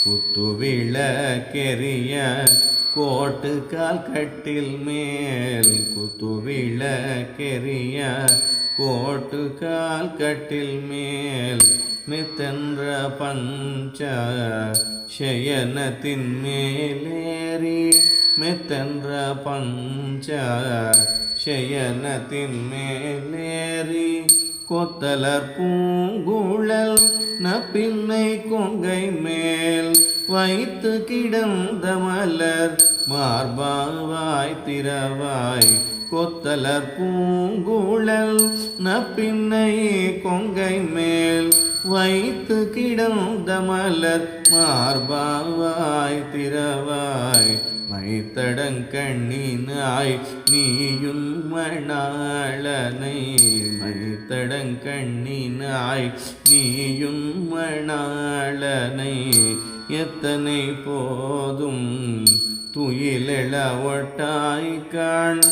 குத்துவிளக்கெரிய கோட்டுக்கால் கட்டில் மேல் குத்துவிளக்கெரிய கோட்டுக்கால் கட்டில் மேல் மித்தென்ற பஞ்ச சயனத்தின் மேலேறி மித்தென்ற பஞ்ச சயனத்தின் மேலேறி கொத்தலர் பூங்குழல் நப்பின்னை கொங்கை மேல் வைத்து கிடந்த மலர் மார்பாவாய் திரவாய் கொத்தலர் பூங்குழல் நப்பின்னை கொங்கை மேல் வைத்து கிடந்த மலர் மார்பாவாய் திரவாய் மைத்தடங்கண்ணினாய் நீயும் மணாளனை மைத்தடங்கண்ணினாய் நீயும் மணாளனை எத்தனை போதும் துயிலெழ ஒட்டாய் காண்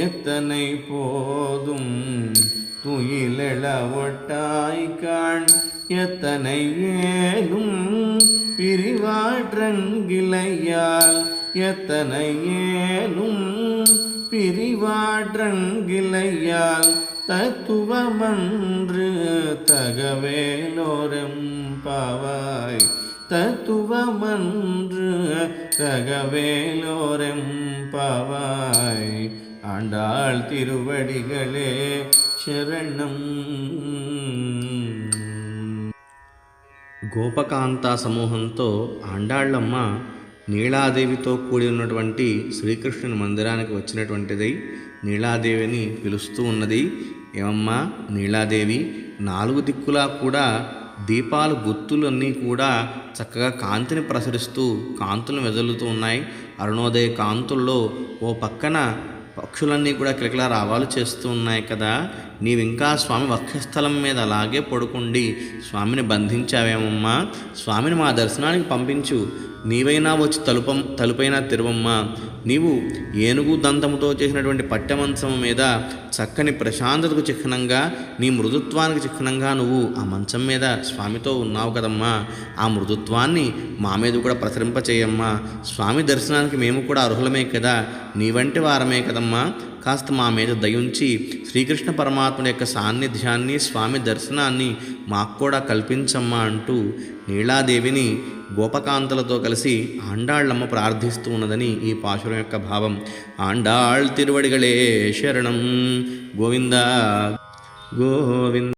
எத்தனை போதும் துயிலெழ ஒட்டாய் காண் எத்தனை ஏலும் பிரிவாற்றங்கிளையால் எத்தனை ஏலும் பிரிவாற்றங்கிளையால் தத்துவமன்று தகவேலோரெம்பாவாய் தத்துவமன்று தகவேலோரெம்பாவாய் ஆண்டாள் తిరువడిగలే శరణం. గోపకాంత సమూహంతో ఆండాళ్ళమ్మ నీలాదేవితో కూడి ఉన్నటువంటి శ్రీకృష్ణుని మందిరానికి వచ్చినటువంటిది. నీలాదేవిని పిలుస్తూ ఉన్నది. ఏమమ్మా నీలాదేవి, 4 దిక్కులా కూడా దీపాలు గుత్తులన్నీ కూడా చక్కగా కాంతిని ప్రసరిస్తూ కాంతులను వెదలుతూ ఉన్నాయి. అరుణోదయ కాంతుల్లో ఓ పక్కన పక్షులన్నీ కూడా కిలకిలా రావాలు చేస్తూ ఉన్నాయి కదా. నీవింకా స్వామి వక్షస్థలం మీద అలాగే పడుకుండి స్వామిని బంధించావేమమ్మా. స్వామిని మా దర్శనానికి పంపించు. నీవైనా వచ్చి తలుపైనా తెరవమ్మా. నీవు ఏనుగు దంతముతో చేసినటువంటి పట్టెమంచము మీద చక్కని ప్రశాంతతకు చిహ్నంగా, నీ మృదుత్వానికి చిహ్నంగా నువ్వు ఆ మంచం మీద స్వామితో ఉన్నావు కదమ్మా. ఆ మృదుత్వాన్ని మా మీద కూడా ప్రసరింపచేయమ్మా. స్వామి దర్శనానికి మేము కూడా అర్హులమే కదా, నీ వంటి వారమే కదమ్మా. కాస్త మా మీద దయుంచి శ్రీకృష్ణ పరమాత్ముడి యొక్క సాన్నిధ్యాన్ని, స్వామి దర్శనాన్ని మాకు కూడా కల్పించమ్మా అంటూ నీలాదేవిని గోపకాంతలతో కలిసి ఆండాళ్ళమ్మ ప్రార్థిస్తూ ఉన్నదని ఈ పాశురం యొక్క భావం. ఆండాళ్ తిరువడిగళే శరణం. గోవింద గోవింద.